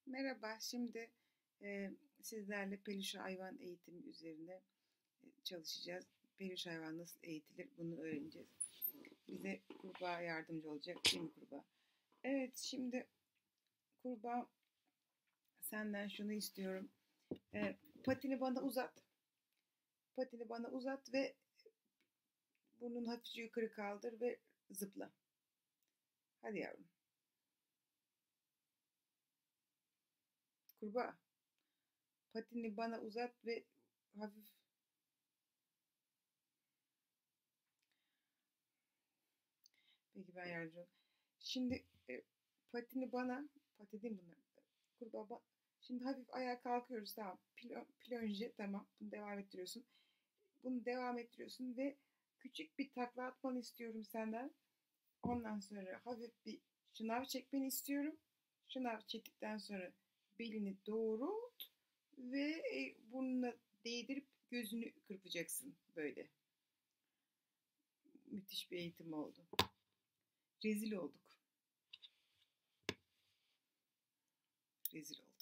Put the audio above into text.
Merhaba, şimdi sizlerle peluş hayvan eğitimi üzerine çalışacağız. Peluş hayvan nasıl eğitilir bunu öğreneceğiz. Bize kurbağa yardımcı olacak, değil mi kurbağa? Evet, şimdi kurbağa senden şunu istiyorum. Patini bana uzat. Patini bana uzat ve burnunu hafifçe yukarı kaldır ve zıpla. Hadi yavrum. Kurbağa, patini bana uzat ve hafif. Peki ben yardımcı olayım. Şimdi patini bana, pati değil mi bunlar? Kurbağa, şimdi hafif ayağa kalkıyoruz, tamam. Plonje, tamam. Bunu devam ettiriyorsun. Bunu devam ettiriyorsun ve küçük bir takla atmanı istiyorum senden. Ondan sonra hafif bir şınav çekmeni istiyorum. Şınav çektikten sonra belini doğrult ve burnuna değdirip gözünü kırpacaksın böyle. Müthiş bir eğitim oldu. Rezil olduk. Rezil olduk.